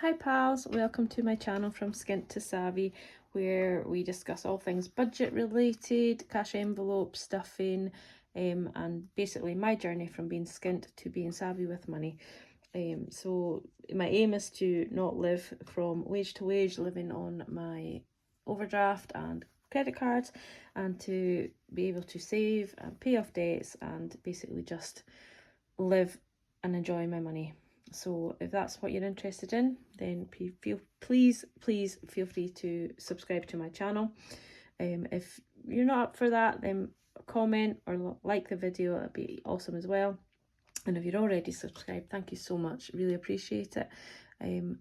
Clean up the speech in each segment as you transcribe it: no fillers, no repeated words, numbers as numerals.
Hi pals, welcome to my channel From Skint to Savvy, where we discuss all things budget related, cash envelope, stuffing, and basically my journey from being skint to being savvy with money. So my aim is to not live from wage to wage, living on my overdraft and credit cards, and to be able to save and pay off debts and basically just live and enjoy my money. So if that's what you're interested in, then please feel free to subscribe to my channel. If you're not up for that, then comment or like the video, that'd be awesome as well. And if you're already subscribed, thank you so much, really appreciate it. And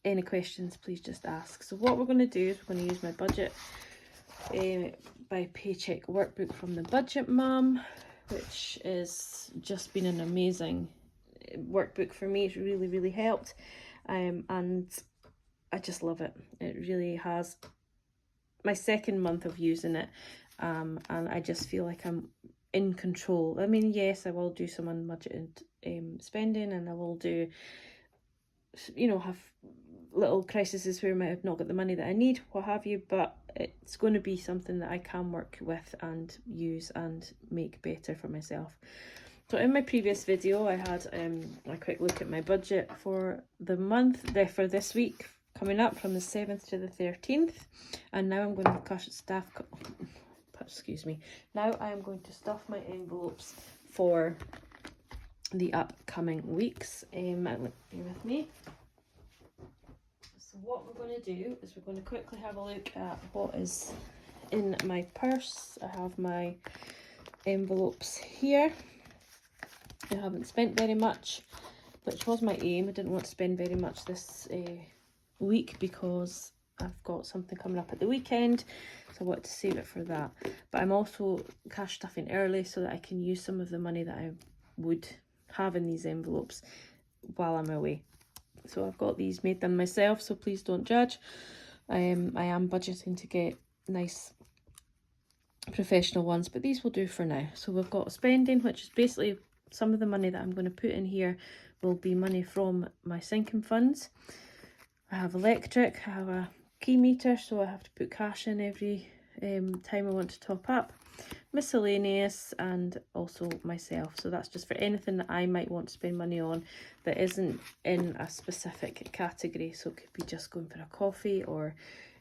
any questions, please just ask. So what we're going to do is we're going to use my budget by paycheck workbook from the Budget Mum, which has just been an amazing workbook for me. It's really helped, and I just love it. It really has. My second month of using it, and I just feel like I'm in control. I mean, yes, I will do some unbudgeted spending, and I will do, have little crises where I might have not got the money that I need, what have you, but it's going to be something that I can work with and use and make better for myself. So in my previous video, I had a quick look at my budget for the month, for this week coming up from the 7th to the 13th, and now I'm going to now I am going to stuff my envelopes for the upcoming weeks. Bear with me. So what we're going to do is we're going to quickly have a look at what is in my purse. I have my envelopes here. I haven't spent very much, which was my aim. I didn't want to spend very much this week because I've got something coming up at the weekend, so I wanted to save it for that. But I'm also cash stuffing early so that I can use some of the money that I would have in these envelopes while I'm away. So I've got these made them myself, so please don't judge. I am budgeting to get nice professional ones, but these will do for now. So we've got spending, which is basically some of the money that I'm going to put in here will be money from my sinking funds. I have electric, I have a key meter, so I have to put cash in every time I want to top up. Miscellaneous, and also myself. So that's just for anything that I might want to spend money on that isn't in a specific category. So it could be just going for a coffee, or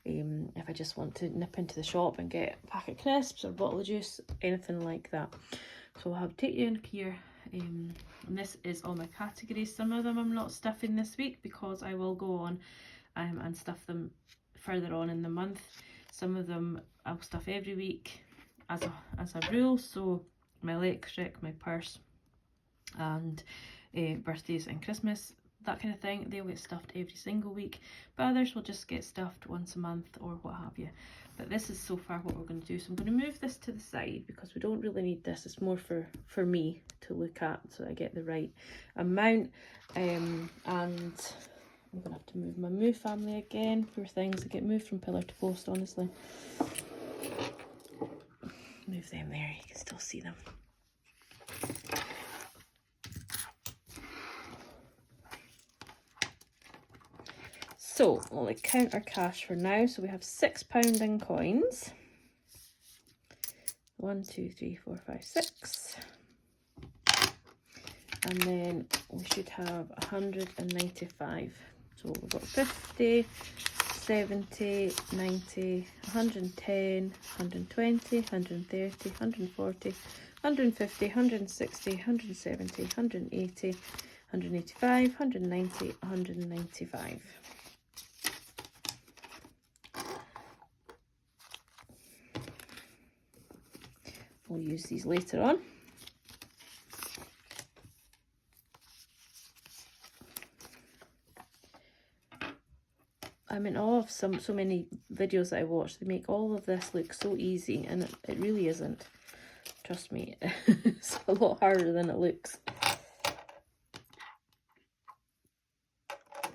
if I just want to nip into the shop and get a packet of crisps or a bottle of juice, anything like that. So I'll have take you in here. And this is all my categories. Some of them I'm not stuffing this week because I will go on and stuff them further on in the month. Some of them I'll stuff every week as a rule. So my electric, my purse, and birthdays and Christmas, that kind of thing, they'll get stuffed every single week, but others will just get stuffed once a month or what have you. But this is so far what we're going to do. So I'm going to move this to the side because we don't really need this. It's more for me to look at so I get the right amount. And I'm going to have to move my Move family again. Poor things, they get moved from pillar to post, honestly. Move them there, you can still see them. So we'll count our cash for now. So we have £6 in coins. 1, 2, 3, 4, 5, 6. And then we should have 195. So we've got 50, 70, 90, 110, 120, 130, 140, 150, 160, 170, 180, 185, 190, 195. We'll use these later on. I'm in awe of so many videos that I watch. They make all of this look so easy, and it really isn't. Trust me, it's a lot harder than it looks.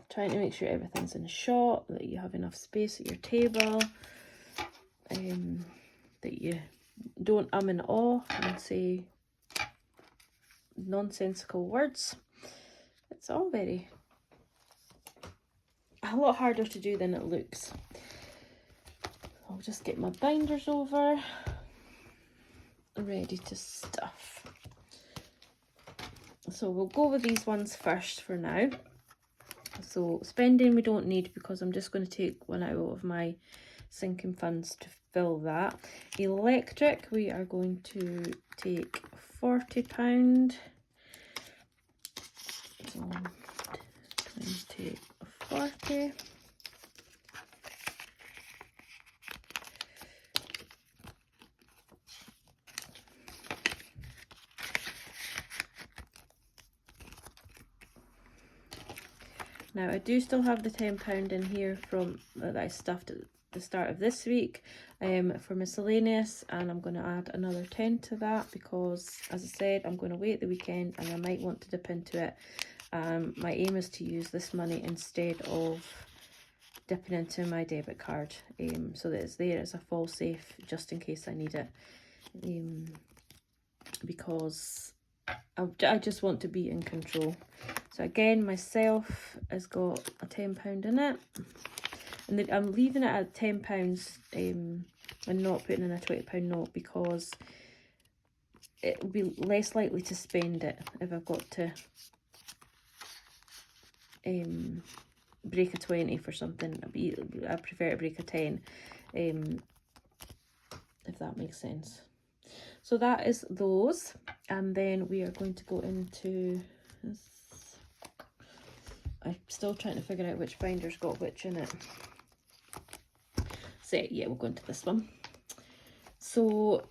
Trying to make sure everything's in shot, that you have enough space at your table, that you don't and awe and say nonsensical words. It's all very a lot harder to do than it looks. I'll just get my binders over, ready to stuff. So we'll go with these ones first for now. So spending we don't need, because I'm just going to take one out of my sinking funds to fill that. Electric, we are going to take £40. So 20, 40. Now I do still have the £10 in here from that I stuffed at the start of this week for miscellaneous, and I'm going to add another 10 to that because, as I said, I'm going to wait the weekend and I might want to dip into it. My aim is to use this money instead of dipping into my debit card, so that it's there as a fall safe just in case I need it, because I just want to be in control. So again, myself has got a £10 in it, and I'm leaving it at £10 and not putting in a £20 note because it will be less likely to spend it if I've got to break a 20 for something. I prefer to break a 10, if that makes sense. So that is those, and then we are going to go into this. I'm still trying to figure out which binder's got which in it. So yeah, we'll go into this one. So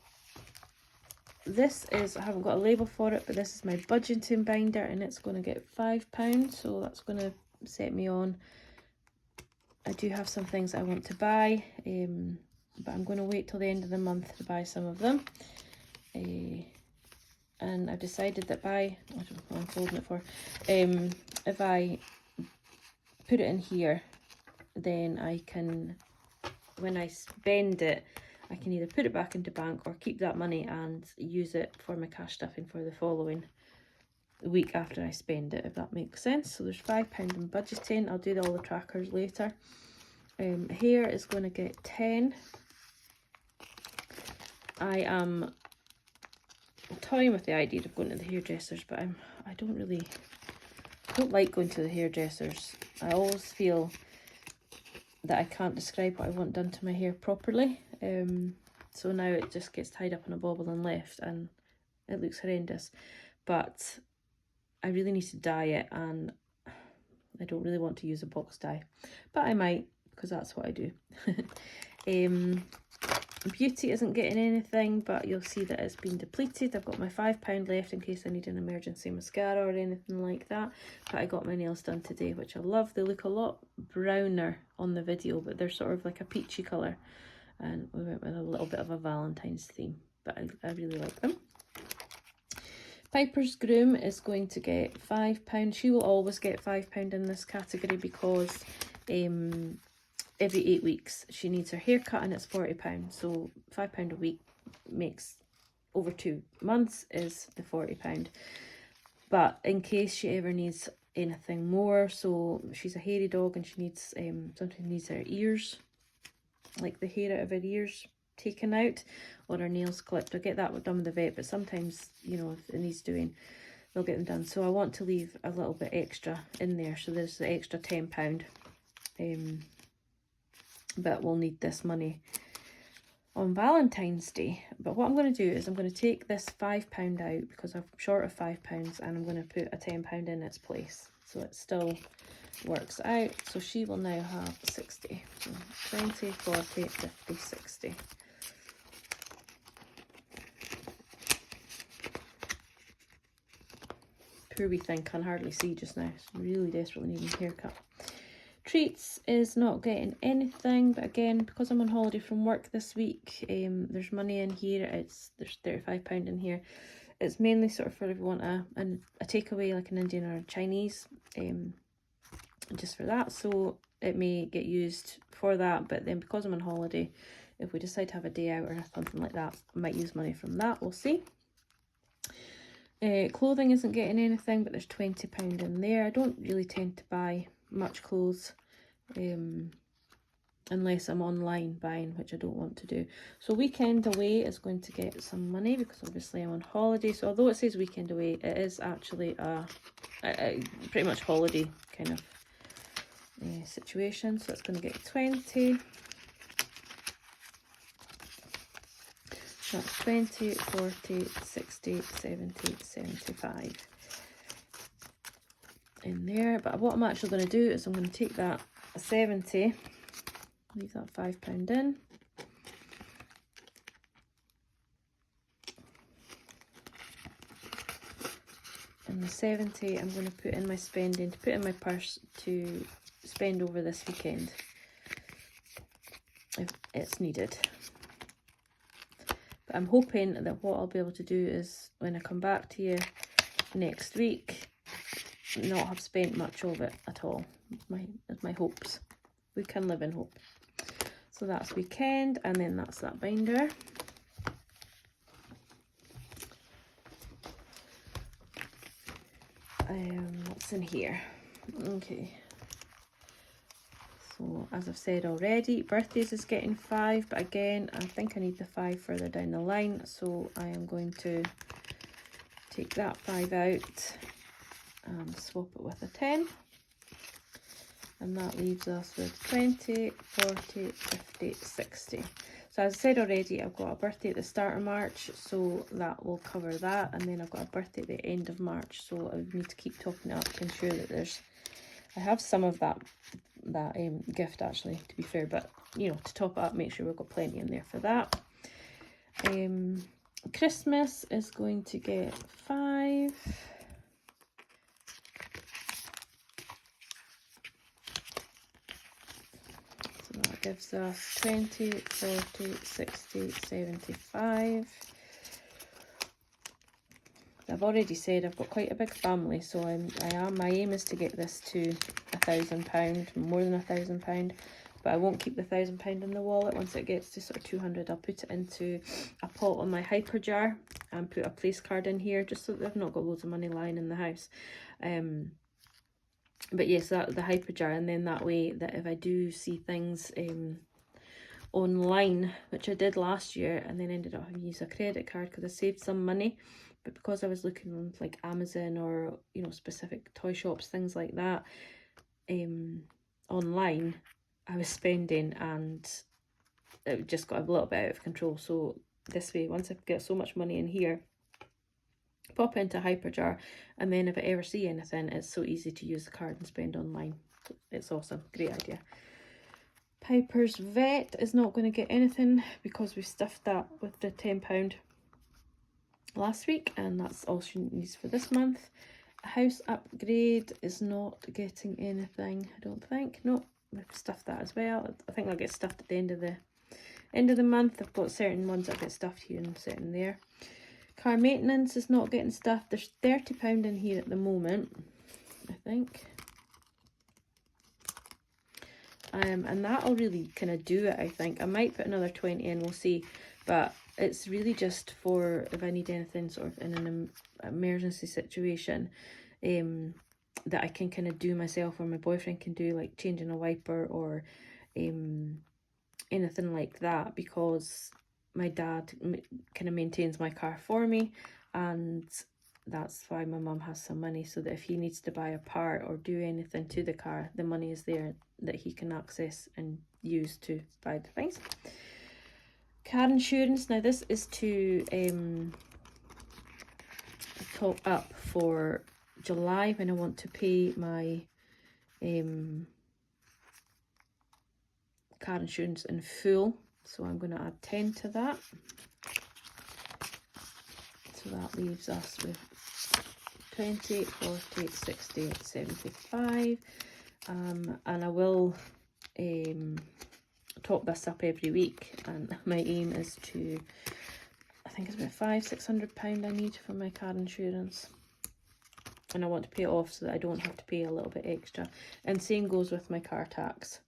this is, I haven't got a label for it, but this is my budgeting binder, and it's going to get £5, so that's going to set me on. I do have some things I want to buy, but I'm going to wait till the end of the month to buy some of them. And I've decided that I don't know what I'm folding it for, if I put it in here, then I can, when I spend it, I can either put it back into bank or keep that money and use it for my cash stuffing for the following week after I spend it, if that makes sense. So there's £5 in budgeting. I'll do all the trackers later. Hair is going to get 10. I am toying with the idea of going to the hairdressers, but I don't like going to the hairdressers. I always feel that I can't describe what I want done to my hair properly. So now it just gets tied up in a bobble and left, and it looks horrendous. But I really need to dye it, and I don't really want to use a box dye, but I might, because that's what I do. Beauty isn't getting anything, but you'll see that it's been depleted. I've got my £5 left in case I need an emergency mascara or anything like that. But I got my nails done today, which I love. They look a lot browner on the video, but they're sort of like a peachy colour. And we went with a little bit of a Valentine's theme, but I really like them. Piper's Groom is going to get £5. She will always get £5 in this category because every 8 weeks she needs her hair cut, and it's £40. So £5 a week makes over 2 months is the £40. But in case she ever needs anything more, so she's a hairy dog and she needs sometimes needs her ears, like the hair out of her ears, taken out, or her nails clipped. I'll get that done with the vet, but sometimes, you know, if it needs doing, they'll get them done. So I want to leave a little bit extra in there, so there's the extra £10. But we'll need this money on Valentine's Day. But what I'm going to do is I'm going to take this £5 out because I'm short of £5, and I'm going to put a £10 in its place, so it still works out. So she will now have 60. So 20, 40, 50, 60. Poor wee thing can hardly see just now. It's really desperately needing a haircut. Treats is not getting anything, but again, because I'm on holiday from work this week, there's money in here. There's £35 in here. It's mainly sort of for if you want a takeaway, like an Indian or a Chinese, just for that. So it may get used for that, but then because I'm on holiday, if we decide to have a day out or something like that, I might use money from that. We'll see. Clothing isn't getting anything, but there's £20 in there. I don't really tend to buy much clothes unless I'm online buying, which I don't want to do. So weekend away is going to get some money because obviously I'm on holiday. So although it says weekend away, it is actually a pretty much holiday kind of situation. So it's going to get 20. That's 20, 40, 60, 70, 75 in there. But what I'm actually going to do is I'm going to take that 70, leave that £5 in. And the 70 I'm going to put in my spending, to put in my purse to spend over this weekend if it's needed. But I'm hoping that what I'll be able to do is when I come back to you next week, not have spent much of it at all. That's my hopes. We can live in hope. So that's weekend, and then that's that binder. What's in here? Okay. So as I've said already, birthdays is getting 5, but again, I think I need the 5 further down the line, so I am going to take that 5 out and swap it with a 10. And that leaves us with 20, 40, 50, 60. So as I said already, I've got a birthday at the start of March, so that will cover that. And then I've got a birthday at the end of March, so I need to keep topping it up to ensure that I have some of that gift actually, to be fair, but you know, to top it up, make sure we've got plenty in there for that. Christmas is going to get 5. That gives us 20, 40, 60, 75. I've already said I've got quite a big family, so my aim is to get this to £1,000, more than £1,000. But I won't keep the £1,000 in the wallet. Once it gets to sort of 200, I'll put it into a pot on my hyper jar and put a place card in here, just so that I've not got loads of money lying in the house. But yes, that the hyper jar, and then that way that if I do see things online, which I did last year, and then ended up having to use a credit card because I saved some money, but because I was looking on like Amazon or, you know, specific toy shops, things like that, online, I was spending and it just got a little bit out of control. So this way, once I've got so much money in here, pop into Hyperjar, and then if I ever see anything, it's so easy to use the card and spend online. It's awesome. Great idea. Piper's Vet is not going to get anything because we stuffed that with the £10 last week, and that's all she needs for this month. House Upgrade is not getting anything, I don't think. No, we've stuffed that as well. I think that gets stuffed at the end of the month. I've got certain ones that get stuffed here and certain there. Car maintenance is not getting stuffed. There's £30 in here at the moment, I think. And that'll really kind of do it, I think. I might put another 20 in, we'll see. But it's really just for if I need anything sort of in an emergency situation that I can kind of do myself, or my boyfriend can do, like changing a wiper or anything like that, because my dad kind of maintains my car for me, and that's why my mum has some money, so that if he needs to buy a part or do anything to the car, the money is there that he can access and use to buy the things. Car insurance, now this is to top up for July when I want to pay my car insurance in full. So I'm going to add 10 to that. So that leaves us with 20, 40, 60, 75. And I will top this up every week. And my aim is to, I think it's about £500–600 I need for my car insurance. And I want to pay it off so that I don't have to pay a little bit extra. And same goes with my car tax.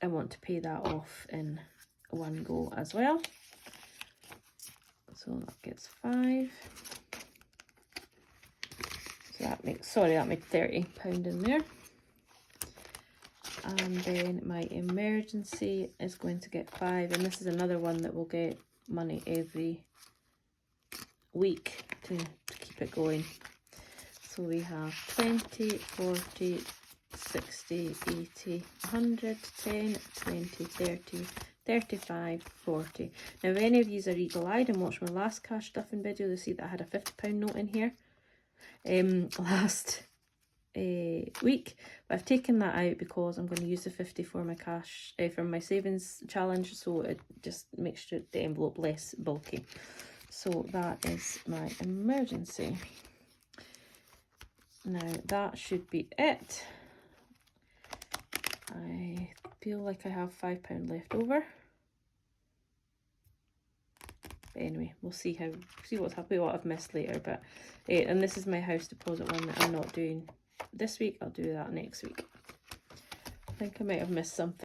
I want to pay that off in one go as well. So that gets 5. So that makes, sorry, that made £30 in there. And then my emergency is going to get 5, and this is another one that will get money every week to keep it going. So we have 20, 40, 60, 80, 100, 10, 20, 30, 35, 40. Now if any of you are eagle-eyed and watched my last cash stuffing video, you'll see that I had a £50 note in here last week, but I've taken that out because I'm going to use the 50 for my cash from my savings challenge, so it just makes the envelope less bulky. So that is my emergency. Now that should be it. I feel like I have £5 left over. But anyway, we'll see what's happening, what I've missed later. But and this is my house deposit one that I'm not doing this week. I'll do that next week. I think I might have missed something.